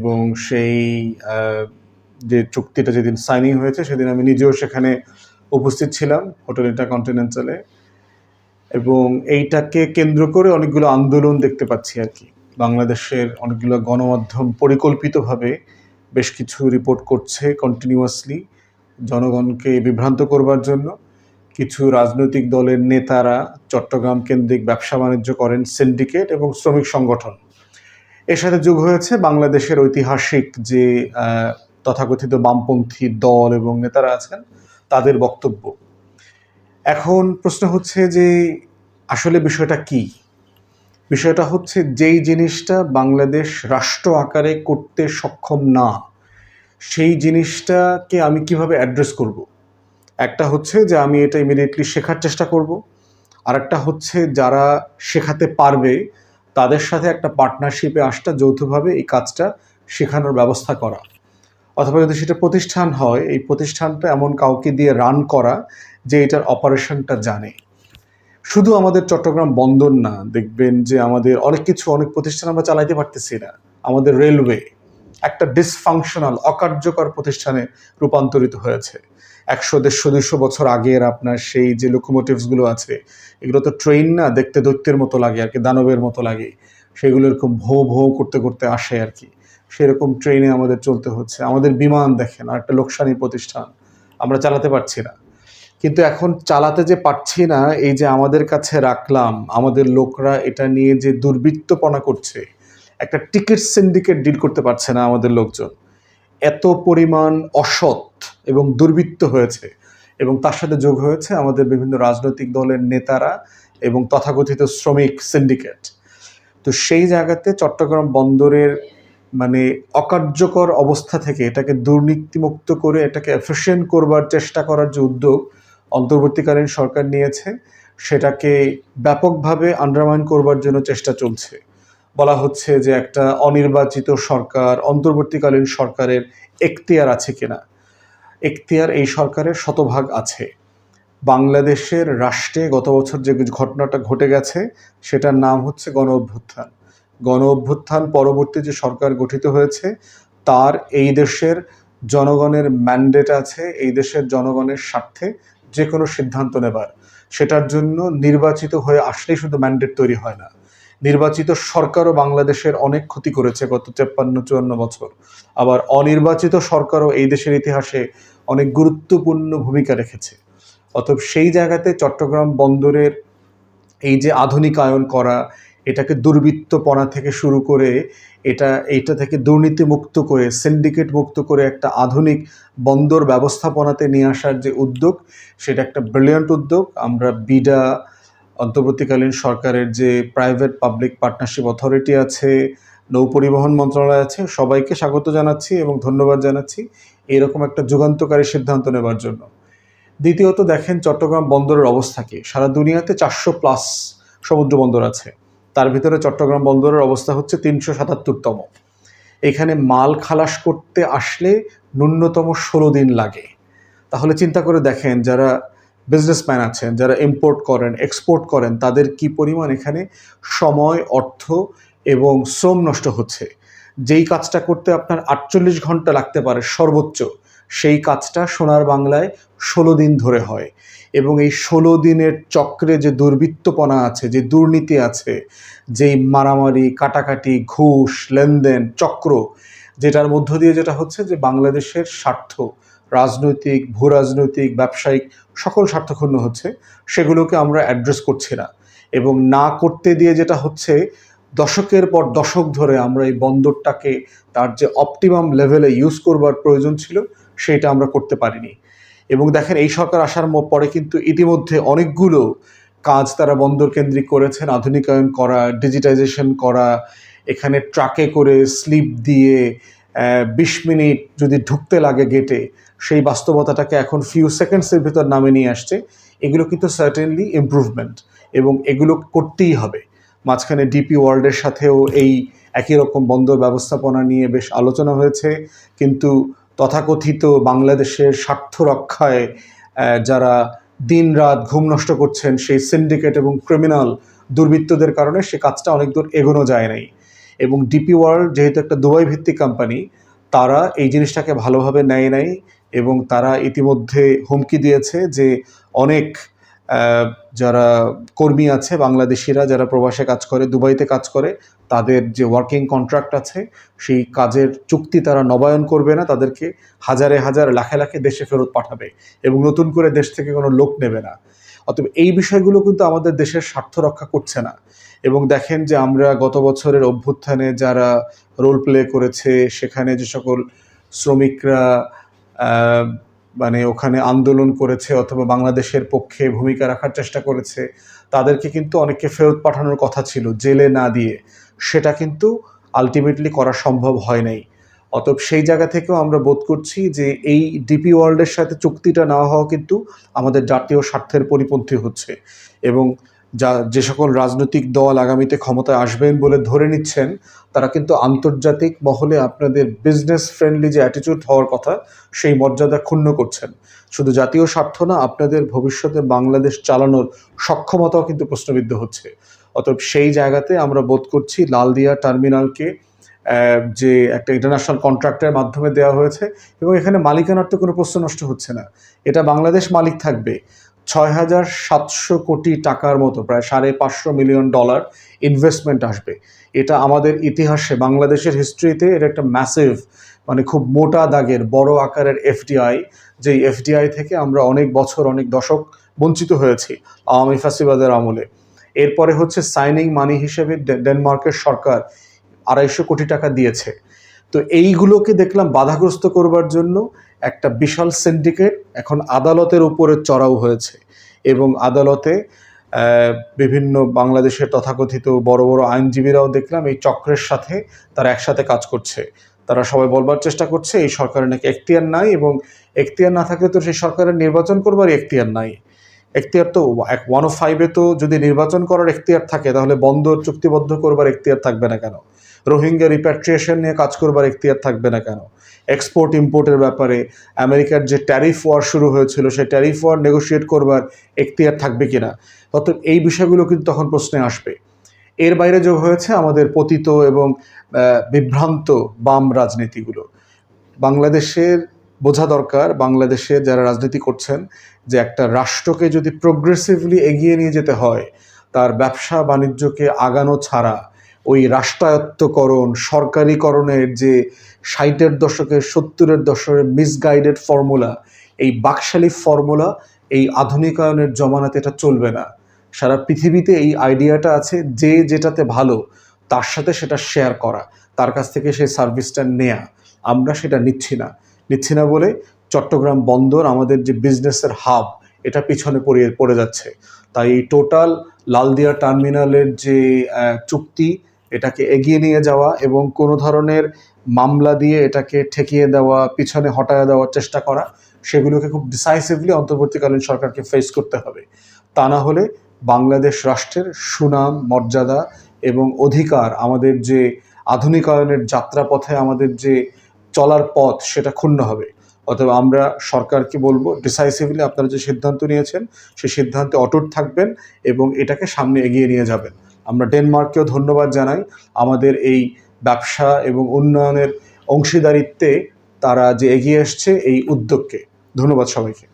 এবং সেই যে চুক্তিটা যেদিন সাইনিং হয়েছে সেদিন আমি নিজেও সেখানে উপস্থিত ছিলাম হোটেল ইন্টারকন্টিনেন্টালে, এবং এইটাকে কেন্দ্র করে অনেকগুলো আন্দোলন দেখতে পাচ্ছি আর কি। বাংলাদেশের অনেকগুলো গণমাধ্যম পরিকল্পিতভাবে বেশ কিছু রিপোর্ট করছে কন্টিনিউয়াসলি জনগণকে বিভ্রান্ত করবার জন্য। কিছু রাজনৈতিক দলের নেতারা চট্টগ্রাম কেন্দ্রিক ব্যবসা বাণিজ্য করেন, সিন্ডিকেট এবং শ্রমিক সংগঠন। এর সাথে যোগ হয়েছে বাংলাদেশের ঐতিহাসিক যে তথাকথিত বামপন্থী দল এবং নেতারা আছেন তাদের বক্তব্য। এখন প্রশ্ন হচ্ছে যে আসলে বিষয়টা কি? বিষয়টা হচ্ছে যেই জিনিসটা বাংলাদেশ রাষ্ট্র আকারে করতে সক্ষম না, সেই জিনিসটাকে আমি কিভাবে অ্যাড্রেস করব। একটা হচ্ছে যে আমি এটা ইমিডিয়েটলি শেখার চেষ্টা করব, আর একটা হচ্ছে যারা শেখাতে পারবে তাদের সাথে একটা পার্টনারশিপে আসটা, যৌথভাবে এই কাজটা শেখানোর ব্যবস্থা করা। অথবা যদি সেটা প্রতিষ্ঠান হয়, এই প্রতিষ্ঠানটা এমন কাউকে দিয়ে রান করা যে এটার অপারেশনটা জানে। শুধু আমাদের চট্টগ্রাম বন্দর না, দেখবেন যে আমাদের অনেক কিছু, অনেক প্রতিষ্ঠান আমরা চালাইতে পারতেছি না। আমাদের রেলওয়ে একটা ডিসফাংশনাল, অকার্যকর প্রতিষ্ঠানে রূপান্তরিত হয়েছে। 100-150-200 বছর আগের আপনার সেই যে লোকোমোটিভসগুলো আছে, এগুলো তো ট্রেন না, দেখতে দৈত্যের মতো লাগে আর কি, দানবের মতো লাগে। সেগুলো এরকম ভোঁ ভোঁ করতে করতে আসে আর কি, সেরকম ট্রেনে আমাদের চলতে হচ্ছে। আমাদের বিমান দেখেন, আর একটা লোকসানি প্রতিষ্ঠান, আমরা চালাতে পারছি না। কিন্তু এখন চালাতে যে পারছি না, এই যে আমাদের কাছে রাখলাম, আমাদের লোকরা এটা নিয়ে যে দুর্বৃত্তপনা করছে, একটা টিকিট সিন্ডিকেট ডিল করতে পারছে না আমাদের লোকজন। এত পরিমাণ অসৎ এবং দুর্বৃত্ত হয়েছে, এবং তার সাথে যোগ হয়েছে আমাদের বিভিন্ন রাজনৈতিক দলের নেতারা এবং তথাকথিত শ্রমিক সিন্ডিকেট। তো সেই জায়গাতে চট্টগ্রাম বন্দরের মানে অকার্যকর অবস্থা থেকে এটাকে দুর্নীতিমুক্ত করে এটাকে এফিশিয়েন্ট করবার চেষ্টা করার যে উদ্যোগ অন্তর্বর্তীকালীন সরকার নিয়েছে, সেটাকে ব্যাপকভাবে আন্ডারমাইন করবার জন্য চেষ্টা চলছে। বলা হচ্ছে যে একটা অনির্বাচিত সরকার, অন্তর্বর্তীকালীন সরকারের এখতিয়ার আছে কিনা। এখতিয়ার এই সরকারের শতভাগ আছে। বাংলাদেশের রাষ্ট্রে গত বছর যে ঘটনাটা ঘটে গেছে সেটার নাম হচ্ছে গণ অভ্যুত্থান। গণ অভ্যুত্থান পরবর্তী যে সরকার গঠিত হয়েছে তার এই দেশের জনগণের ম্যান্ডেট আছে, এই দেশের জনগণের স্বার্থে যে কোনো সিদ্ধান্ত নেবার। সেটার জন্য নির্বাচিত হয়ে আসলেই শুধু ম্যান্ডেট তৈরি হয় না, নির্বাচিত সরকারও বাংলাদেশের অনেক ক্ষতি করেছে গত 53-54 বছর। আবার অনির্বাচিত সরকারও এই দেশের ইতিহাসে অনেক গুরুত্বপূর্ণ ভূমিকা রেখেছে। অতএব সেই জায়গাতে চট্টগ্রাম বন্দরের এই যে আধুনিকায়ন করা, এটাকে দুর্বৃত্তপনা থেকে শুরু করে এইটা থেকে দুর্নীতি মুক্ত করে, সিন্ডিকেট মুক্ত করে একটা আধুনিক বন্দর ব্যবস্থাপনাতে নিয়ে আসার যে উদ্যোগ, সেটা একটা ব্রিলিয়ান্ট উদ্যোগ। আমরা বিডা, অন্তর্বর্তীকালীন সরকারের যে প্রাইভেট পাবলিক পার্টনারশিপ অথরিটি আছে, নৌ পরিবহন মন্ত্রণালয় আছে, সবাইকে স্বাগত জানাচ্ছি এবং ধন্যবাদ জানাচ্ছি এরকম একটা যুগান্তকারী সিদ্ধান্ত নেবার জন্য। দ্বিতীয়ত দেখেন চট্টগ্রাম বন্দরের অবস্থা কি। সারা দুনিয়াতে 400+ সমুদ্র বন্দর আছে, তার ভিতরে চট্টগ্রাম বন্দরের অবস্থা হচ্ছে 377তম। এখানে মাল খালাস করতে আসলে ন্যূনতম 16 দিন লাগে। তাহলে চিন্তা করে দেখেন, যারা বিজনেসম্যান আছেন, যারা ইম্পোর্ট করেন, এক্সপোর্ট করেন, তাদের কি পরিমাণ এখানে সময়, অর্থ এবং শ্রম নষ্ট হচ্ছে। যেই কাজটা করতে আপনার 48 ঘন্টা লাগতে পারে সর্বোচ্চ, সেই কাজটা সোনার বাংলায় 16 দিন ধরে হয়। এবং এই 16 দিনের চক্রে যে দুর্বৃত্তপনা আছে, যে দুর্নীতি আছে, যেই মারামারি, কাটাকাটি, ঘুষ, লেনদেন, চক্র, যেটার মধ্য দিয়ে যেটা হচ্ছে যে বাংলাদেশের স্বার্থ, রাজনৈতিক, ভূ রাজনৈতিক, ব্যবসায়িক সকল স্বার্থক্ষুণ্ণ হচ্ছে, সেগুলোকে আমরা অ্যাড্রেস করছি না। এবং না করতে দিয়ে যেটা হচ্ছে, দশকের পর দশক ধরে আমরা এই বন্দরটাকে তার যে অপটিমাম লেভেলে ইউজ করবার প্রয়োজন ছিল সেটা আমরা করতে পারিনি। এবং দেখেন এই সরকার আসার পরে কিন্তু ইতিমধ্যে অনেকগুলো কাজ তারা বন্দর কেন্দ্রিক করেছেন, আধুনিকায়ন করা, ডিজিটাইজেশন করা, এখানে ট্রাকে করে স্লিপ দিয়ে 20 মিনিট যদি ঢুকতে লাগে গেটে, সেই বাস্তবতাটাকে এখন ফিউ সেকেন্ডসের ভিতর নামে নিয়ে আসছে। এগুলো কিন্তু সার্টেনলি ইমপ্রুভমেন্ট, এবং এগুলো করতেই হবে। মাঝখানে ডিপি ওয়ার্ল্ডের সাথেও এই একই রকম বন্দর ব্যবস্থাপনা নিয়ে বেশ আলোচনা হয়েছে, কিন্তু তথাকথিত বাংলাদেশের স্বার্থ রক্ষায় যারা দিন রাত ঘুম নষ্ট করছেন, সেই সিন্ডিকেট এবং ক্রিমিনাল দুর্বৃত্তদের কারণে সে কাজটা অনেক দূর এগোনো যায় নাই। এবং ডিপি ওয়ার্ল্ড যেহেতু একটা দুবাই ভিত্তিক কোম্পানি, তারা এই জিনিসটাকে ভালোভাবে নেয় নাই এবং তারা ইতিমধ্যে হুমকি দিয়েছে যে অনেক যারা কর্মী আছে বাংলাদেশিরা যারা প্রবাসে কাজ করে, দুবাইতে কাজ করে, তাদের যে ওয়ার্কিং কন্ট্রাক্ট আছে সেই কাজের চুক্তি তারা নবায়ন করবে না, তাদেরকে হাজারে হাজার লাখে লাখে দেশে ফেরত পাঠাবে এবং নতুন করে দেশ থেকে কোনো লোক নেবে না। অতএব এই বিষয়গুলো কিন্তু আমাদের দেশের স্বার্থ রক্ষা করছে না। এবং দেখেন যে আমরা গত বছরের অভ্যুত্থানে যারা রোল প্লে করেছে, সেখানে যে সকল শ্রমিকরা মানে ওখানে আন্দোলন করেছে অথবা বাংলাদেশের পক্ষে ভূমিকা রাখার চেষ্টা করেছে, তাদেরকে কিন্তু অনেককে ফেরত পাঠানোর কথা ছিল জেলে না দিয়ে, সেটা কিন্তু আলটিমেটলি করা সম্ভব হয় নাই। অতএব সেই জায়গা থেকেও আমরা বোধ করছি যে এই ডিপি ওয়ার্ল্ডের সাথে চুক্তিটা না হওয়া কিন্তু আমাদের জাতীয় স্বার্থের পরিপন্থী হচ্ছে। এবং যে সকল রাজনৈতিক দল আগামীতে ক্ষমতায় আসবেন বলে ধরে নিচ্ছেন, তারা কিন্তু আন্তর্জাতিক মহলে আপনাদের বিজনেস ফ্রেন্ডলি যে অ্যাটিটিউড হওয়ার কথা সেই মর্যাদা ক্ষুণ্ণ করছেন। শুধু জাতীয় স্বার্থ না, আপনাদের ভবিষ্যতে বাংলাদেশ চালানোর সক্ষমতাও কিন্তু প্রশ্নবিদ্ধ হচ্ছে। অতএব সেই জায়গাতে আমরা বোধ করছি লালদিয়া টার্মিনালকে যে একটা ইন্টারন্যাশনাল কন্ট্রাক্টের মাধ্যমে দেওয়া হয়েছে এবং এখানে মালিকানার তো কোনো প্রশ্ন নষ্ট হচ্ছে না। এটা বাংলাদেশ মালিক থাকবে। ৬,৭০০ কোটি টাকার মতো, প্রায় $৫৫০ মিলিয়ন ইনভেস্টমেন্ট আসবে। এটা আমাদের ইতিহাসে, বাংলাদেশের হিস্ট্রিতে এটা একটা ম্যাসিভ, মানে খুব মোটা দাগের বড় আকারের এফডিআই, যেই এফডিআই থেকে আমরা অনেক বছর অনেক দশক বঞ্চিত হয়েছি আওয়ামী ফ্যাসিবাদের আমলে। এরপরে হচ্ছে সাইনিং মানি হিসেবে ডেনমার্কের সরকার ২৫০ কোটি টাকা দিয়েছে। তো এইগুলোকে দেখলাম বাধাগ্রস্ত করবার জন্য একটা বিশাল সিন্ডিকেট এখন আদালতের উপরে চড়াও হয়েছে এবং আদালতে বিভিন্ন বাংলাদেশের তথাকথিত বড় বড় আইনজীবীরাও দেখলাম এই চক্রের সাথে তারা একসাথে কাজ করছে। তারা সবাই বলবার চেষ্টা করছে এই সরকারের নাকি এখতিয়ার নাই, এবং এখতিয়ার না থাকলে তো সেই সরকারের নির্বাচন করবার এখতিয়ার নাই। এখতিয়ার তো 105-এ তো যদি নির্বাচন করার এখতিয়ার থাকে, তাহলে বন্দর চুক্তিবদ্ধ করবার এখতিয়ার থাকবে না কেন? রোহিঙ্গা রিপ্যাট্রিয়েশন নিয়ে কাজ করবার এখতিয়ার থাকবে না কেন? এক্সপোর্ট ইম্পোর্টের ব্যাপারে আমেরিকার যে ট্যারিফ ওয়ার শুরু হয়েছিল, সেই ট্যারিফ ওয়ার নেগোশিয়েট করবার এখতিয়ার থাকবে কিনা? অর্থাৎ এই বিষয়গুলো কিন্তু তখন প্রশ্নে আসবে। এর বাইরে যোগ হয়েছে আমাদের পতিত এবং বিভ্রান্ত বাম রাজনীতিগুলো। বাংলাদেশের বোঝা দরকার, বাংলাদেশে যারা রাজনীতি করছেন, যে একটা রাষ্ট্রকে যদি প্রোগ্রেসিভলি এগিয়ে নিয়ে যেতে হয়, তার ব্যবসা বাণিজ্যকে আগানো ছাড়া ওই রাষ্ট্রায়ত্তকরণ, সরকারিকরণের যে ৬০-এর দশকের ৭০-এর দশকের মিসগাইডেড ফর্মুলা, এই বাকশালী ফর্মুলা এই আধুনিকায়নের জমানাতে এটা চলবে না। সারা পৃথিবীতে এই আইডিয়াটা আছে, যে যেটাতে ভালো তার সাথে সেটা শেয়ার করা, তার কাছ থেকে সেই সার্ভিসটা নেয়া। আমরা সেটা নিচ্ছি না বলে চট্টগ্রাম বন্দর, আমাদের যে বিজনেসের হাব, এটা পিছনে পড়ে যাচ্ছে। তাই এই টোটাল লালদিয়া টার্মিনালের যে চুক্তি, এটাকে এগিয়ে নিয়ে যাওয়া এবং কোনো ধরনের মামলা দিয়ে এটাকে ঠেকিয়ে দেওয়া, পিছনে হটায় দেওয়ার চেষ্টা করা, সেগুলোকে খুব ডিসাইসিভলি অন্তর্বর্তীকালীন সরকারকে ফেস করতে হবে। তা না হলে বাংলাদেশ রাষ্ট্রের সুনাম, মর্যাদা এবং অধিকার, আমাদের যে আধুনিকায়নের যাত্রাপথে আমাদের যে চলার পথ, সেটা ক্ষুণ্ণ হবে। অথবা আমরা সরকারকে বলবো, ডিসাইসিভলি আপনারা যে সিদ্ধান্ত নিয়েছেন সেই সিদ্ধান্তে অটুট থাকবেন এবং এটাকে সামনে এগিয়ে নিয়ে যাবেন। আমরা ডেনমার্ককেও ধন্যবাদ জানাই আমাদের এই ব্যবসা এবং উন্নয়নের অংশীদারিত্বে তারা যে এগিয়ে এসছে এই উদ্যোগকে। ধন্যবাদ সবাইকে।